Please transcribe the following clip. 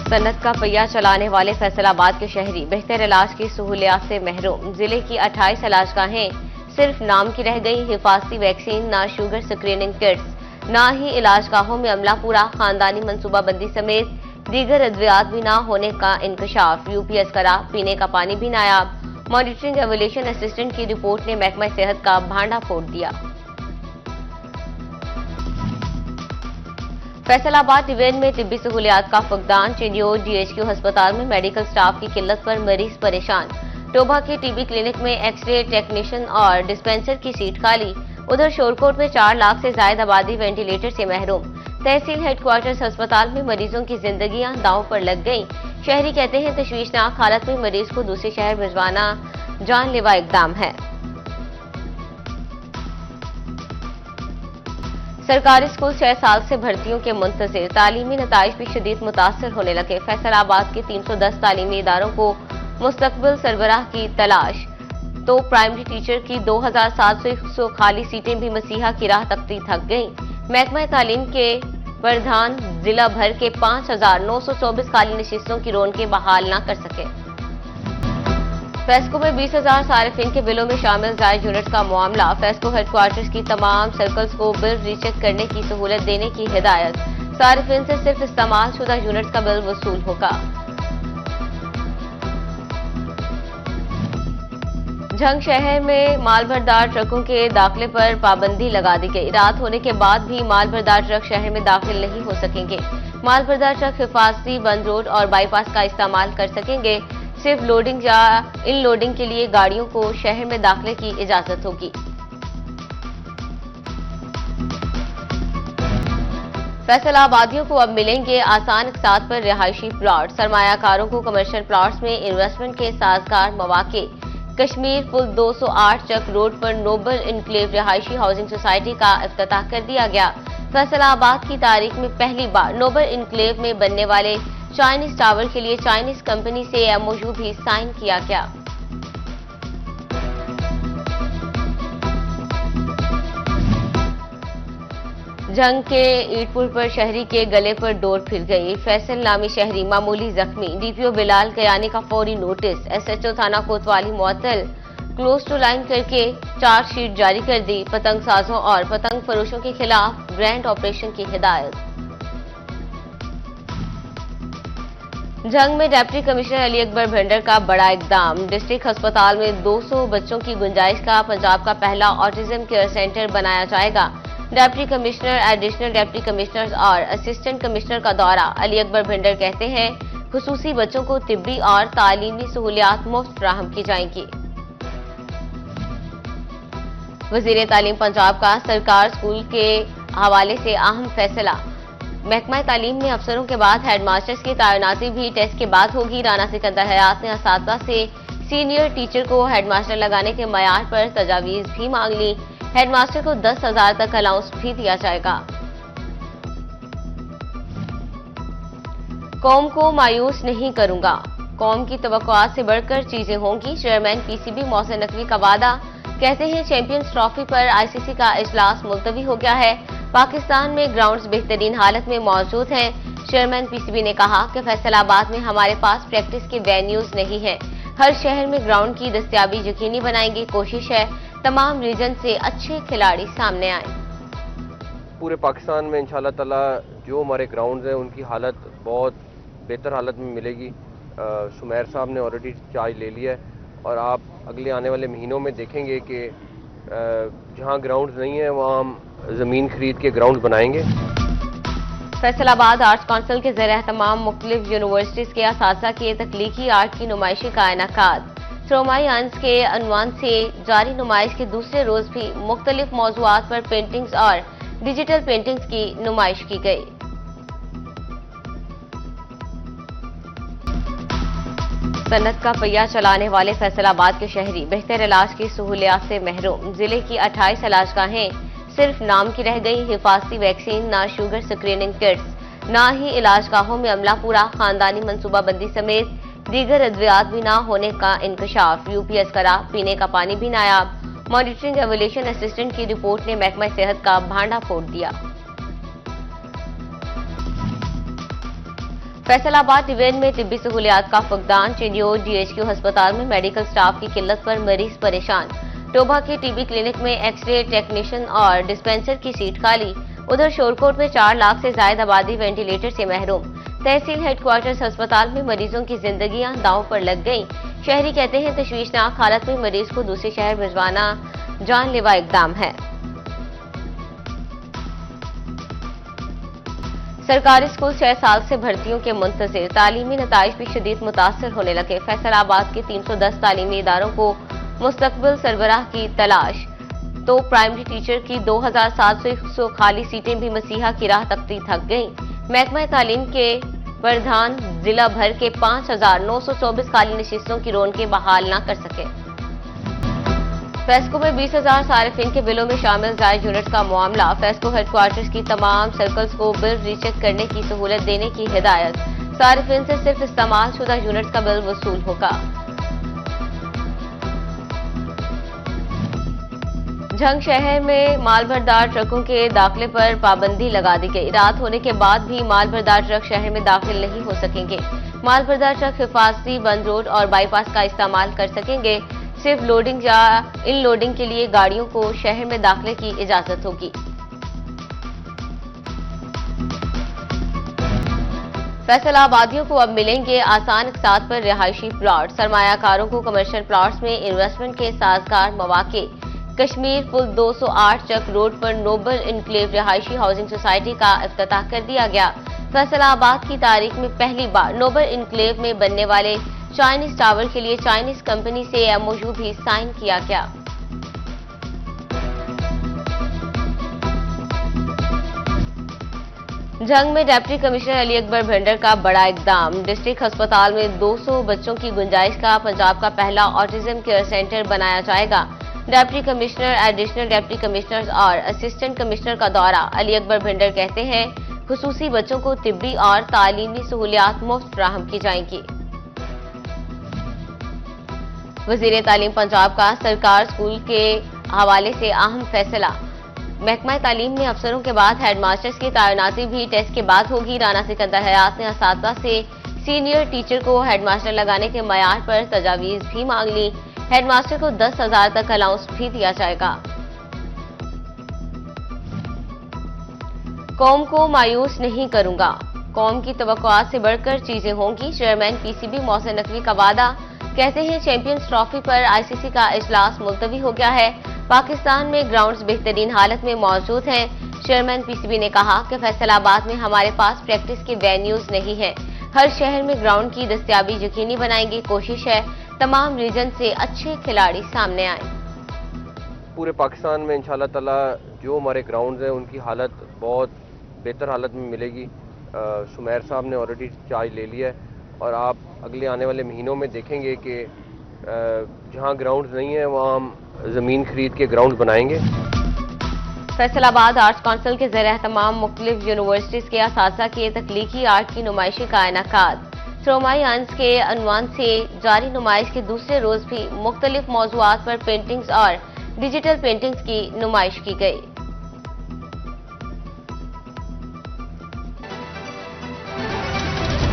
सनत का पहिया चलाने वाले फैसलाबाद के शहरी बेहतर इलाज की सहूलियात से महरूम। जिले की 28 इलाजगाहें सिर्फ नाम की रह गई। हिफाजती वैक्सीन, ना शुगर स्क्रीनिंग किट्स, ना ही इलाजगाहों में अमला पूरा। खानदानी मनसूबाबंदी समेत दीगर अद्वियात भी ना होने का इंकशाफ। यूपीएस करा, पीने का पानी भी नायाब। मॉनिटरिंग एवोल्यूशन असिस्टेंट की रिपोर्ट ने महकमा सेहत का भांडा फोड़ दिया। फैसलाबाद डिवीजन में तिब्बी सहूलियात का फुकदान। चिन्योर डीएचक्यू अस्पताल में मेडिकल स्टाफ की किल्लत पर मरीज परेशान। टोबा के टीबी क्लिनिक में एक्सरे टेक्नीशियन और डिस्पेंसर की सीट खाली। उधर शोरकोट में 4 लाख से ज्यादा आबादी वेंटिलेटर से महरूम। तहसील हेडक्वार्टर्स अस्पताल में मरीजों की जिंदगियां दांव पर लग गईं। शहरी कहते हैं तशवीशनाक हालत में मरीज को दूसरे शहर भिजवाना जानलेवा इकदाम है। सरकारी स्कूल 6 साल से भर्तियों के मुंतजिर। तालीमी नताइज भी शदीद मुतासर होने लगे। फैसलाबाद के 310 तालीमी इदारों को मुस्तकबिल सरबराह की तलाश। तो प्राइमरी टीचर की 2700 खाली सीटें भी मसीहा की राह तकती थक गईं। महकमा तालीम के प्रधान जिला भर के 5924 खाली नशिस्तों की रौनकें बहाल न कर सके। फेस्को में 20,000 सारिफिन के बिलों में शामिल जायज यूनिट का मामला। फेस्को हेडक्वार्टर्स की तमाम सर्कल्स को बिल रीचेक करने की सहूलत देने की हिदायत। सारिफिन से सिर्फ इस्तेमाल शुदा यूनिट का बिल वसूल होगा। झंग शहर में मालबरदार ट्रकों के दाखिले पर पाबंदी लगा दी गई। रात होने के बाद भी मालबरदार ट्रक शहर में दाखिल नहीं हो सकेंगे। मालबरदार ट्रक हिफाजती बंद रोड और बाईपास का इस्तेमाल कर सकेंगे। सिर्फ लोडिंग या इन लोडिंग के लिए गाड़ियों को शहर में दाखिले की इजाजत होगी। फैसलाबादियों को अब मिलेंगे आसान इक़्तिसाद पर रिहायशी प्लॉट। सरमायाकारों को कमर्शियल प्लॉट्स में इन्वेस्टमेंट के साजगार मौके। कश्मीर पुल 208 चक रोड पर नोबल इनक्लेव रिहायशी हाउसिंग सोसाइटी का इफ्तिताह कर दिया गया। फैसलाबाद की तारीख में पहली बार नोबल इनक्लेव में बनने वाले चाइनीज टावर के लिए चाइनीज कंपनी से एमओयू भी साइन किया गया। जंग के ईटपुर पर शहरी के गले पर डोर फिर गई। फैसल नामी शहरी मामूली जख्मी। डीपीओ बिलाल कयानी का फौरी नोटिस। एसएचओ थाना कोतवाली मुअत्तल। क्लोज टू लाइन करके चार्जशीट जारी कर दी। पतंग साजों और पतंग फरोशों के खिलाफ ग्रैंड ऑपरेशन की हिदायत। जंग में डिप्टी कमिश्नर अली अकबर भंडर का बड़ा इकदाम। डिस्ट्रिक्ट अस्पताल में 200 बच्चों की गुंजाइश का पंजाब का पहला ऑटिज्म केयर सेंटर बनाया जाएगा। Deputy commissioner, additional deputy commissioner और असिस्टेंट कमिश्नर का दौरा। अली अकबर भंडर कहते हैं खुसूसी बच्चों को तिब्बी और तालीमी सहूलियात मुफ्त फराहम की जाएंगी। वजीर तालीम पंजाब का सरकार स्कूल के हवाले से अहम फैसला। महकमा तालीम में अफसरों के बाद हेडमास्टर्स की तैनाती भी टेस्ट के बाद होगी। राना सिकंदर हयात ने असातिज़ा से सीनियर टीचर को हेडमास्टर लगाने के मयार पर तजावीज़ भी मांग ली। हेडमास्टर को 10,000 तक अलाउंस भी दिया जाएगा। कौम को मायूस नहीं करूंगा। कौम की तवक्कुआत से बढ़कर चीजें होंगी। चेयरमैन पीसीबी मोहसिन नकवी का वादा। कहते हैं चैंपियंस ट्रॉफी पर आईसीसी का इजलास मुलतवी हो गया है। पाकिस्तान में ग्राउंड्स बेहतरीन हालत में मौजूद हैं। चेयरमैन पीसीबी ने कहा कि फैसलाबाद में हमारे पास प्रैक्टिस के वेन्यूज नहीं हैं। हर शहर में ग्राउंड की दस्तयाबी यकीनी बनाएंगे। कोशिश है तमाम रीजन से अच्छे खिलाड़ी सामने आए। पूरे पाकिस्तान में इंशाल्लाह ताला जो हमारे ग्राउंड्स हैं उनकी हालत बहुत बेहतर हालत में मिलेगी। शुमैर साहब ने ऑलरेडी चार्ज ले लिया है और आप अगले आने वाले महीनों में देखेंगे कि जहां ग्राउंड्स नहीं है वहां हम ज़मीन खरीद के ग्राउंड बनाएंगे। फैसलाबाद आर्ट्स काउंसिल के ज़रिए तमाम मुख्तलिफ यूनिवर्सिटीज़ के असातिज़ा के तख्लीकी आर्ट की नुमाइशी का इनेकाद। श्रोमाई अंस के अनवान से जारी नुमाइश के दूसरे रोज भी मुख्तलिफ मौज़ूआत पर पेंटिंग्स और डिजिटल पेंटिंग्स की नुमाइश की गई। सनत का पहिया चलाने वाले फैसलाबाद के शहरी बेहतर इलाज की सहूलियात से महरूम। जिले की 28 इलाजगाहें सिर्फ नाम की रह गई। हिफाजती वैक्सीन, ना शुगर स्क्रीनिंग किट्स, ना ही इलाजगाहों में अमला पूरा। खानदानी मनसूबाबंदी समेत दीगर अद्वियात भी ना होने का इंकशाफ। यूपीएस करा, पीने का पानी भी नायाब। मॉनिटरिंग एवोल्यूशन असिस्टेंट की रिपोर्ट ने महकमा सेहत का भांडा फोड़ दिया। फैसलाबाद डिवीजन में तिब्बी सहूलियात का फुकदान, चिन्योर डीएचक्यू अस्पताल में मेडिकल स्टाफ की किल्लत पर मरीज परेशान। टोभा के टीबी क्लिनिक में एक्सरे टेक्नीशियन और डिस्पेंसर की सीट खाली। उधर शोरकोट में 4 लाख से ज्यादा आबादी वेंटिलेटर से महरूम। तहसील हेडक्वार्टर्स अस्पताल में मरीजों की जिंदगियां दांव पर लग गईं। शहरी कहते हैं तशवीशनाक हालत में मरीज को दूसरे शहर भिजवाना जानलेवा इकदाम है। सरकारी स्कूल 6 साल से भर्तियों के मुंतजिर, तालीमी नताइज भी शदीद मुतासर होने लगे। फैसलाबाद के 310 तालीमी इदारों को मुस्तकबिल सरबराह की तलाश, तो प्राइमरी टीचर की 2700 खाली सीटें भी मसीहा की राह तकती थक गईं। महकमा तालीम के प्रधान जिला भर के 5924 खाली नशिस्तों की रौनकें बहाल न कर सके। फेस्को में 20,000 सारिफिन के बिलों में शामिल जायज यूनिट का मामला। फेस्को हेडक्वार्टर्स की तमाम सर्कल्स को बिल रीचेक करने की सहूलत देने की हिदायत। सारिफिन से सिर्फ इस्तेमाल शुदा यूनिट का बिल वसूल होगा। झंग शहर में मालबरदार ट्रकों के दाखिले पर पाबंदी लगा दी गई। रात होने के बाद भी मालबरदार ट्रक शहर में दाखिल नहीं हो सकेंगे। मालबरदार ट्रक हिफाजती बंद रोड और बाईपास का इस्तेमाल कर सकेंगे। सिर्फ लोडिंग या इन लोडिंग के लिए गाड़ियों को शहर में दाखिले की इजाजत होगी। फैसलाबादियों को अब मिलेंगे आसान इक़सात पर रिहायशी प्लॉट। सरमायाकारों को कमर्शियल प्लॉट्स में इन्वेस्टमेंट के साजगार मौके। कश्मीर पुल 208 चक रोड पर नोबल इनक्लेव रिहायशी हाउसिंग सोसाइटी का इफ्तिताह कर दिया गया। फैसलाबाद की तारीख में पहली बार नोबल इनक्लेव में बनने वाले चाइनीज टावर के लिए चाइनीज कंपनी से एमओयू भी साइन किया गया। झंग में डिप्टी कमिश्नर अली अकबर भंडर का बड़ा इकदाम। डिस्ट्रिक्ट अस्पताल में 200 बच्चों की गुंजाइश का पंजाब का पहला ऑटिज्म केयर सेंटर बनाया जाएगा। Deputy commissioner, additional deputy commissioner और असिस्टेंट कमिश्नर का दौरा। अली अकबर भंडर कहते हैं खुसूसी बच्चों को तिब्बी और तालीमी सहूलियात मुफ्त फराहम की जाएंगी। वजीर तालीम पंजाब का सरकार स्कूल के हवाले से अहम फैसला। महकमा तालीम में अफसरों के बाद हेडमास्टर्स की तैनाती भी टेस्ट के बाद होगी। राना सिकंदर हयात ने असातिज़ा से सीनियर टीचर को हेडमास्टर लगाने के मयार पर तजावीज भी मांग ली। हेडमास्टर को 10,000 तक अलाउंस भी दिया जाएगा। कौम को मायूस नहीं करूंगा, कौम की तवक्कुआत से बढ़कर चीजें होंगी। चेयरमैन पीसीबी मोहसिन नकवी का वादा। कहते हैं चैंपियंस ट्रॉफी पर आईसीसी का इजलास मुलतवी हो गया है। पाकिस्तान में ग्राउंड्स बेहतरीन हालत में मौजूद हैं। चेयरमैन पीसीबी ने कहा कि फैसलाबाद में हमारे पास प्रैक्टिस के वेन्यूज नहीं हैं। हर शहर में ग्राउंड की दस्तयाबी यकीनी बनाएंगे। कोशिश है तमाम रीजन से अच्छे खिलाड़ी सामने आए। पूरे पाकिस्तान में इंशाल्लाह ताला जो हमारे ग्राउंड्स हैं उनकी हालत बहुत बेहतर हालत में मिलेगी। शुमैर साहब ने ऑलरेडी चार्ज ले लिया है और आप अगले आने वाले महीनों में देखेंगे कि जहां ग्राउंड्स नहीं है वहां हम ज़मीन खरीद के ग्राउंड्स बनाएंगे। फैसलाबाद आर्ट्स काउंसिल के ज़रिए तमाम मुख्तलिफ यूनिवर्सिटीज़ के असातिज़ा की तख्लीकी आर्ट की नुमाइशी का इनेकाद। श्रोमाई अंस के अनवान से जारी नुमाइश के दूसरे रोज भी मुख्तलिफ मौज़ूआत पर पेंटिंग्स और डिजिटल पेंटिंग्स की नुमाइश की गई।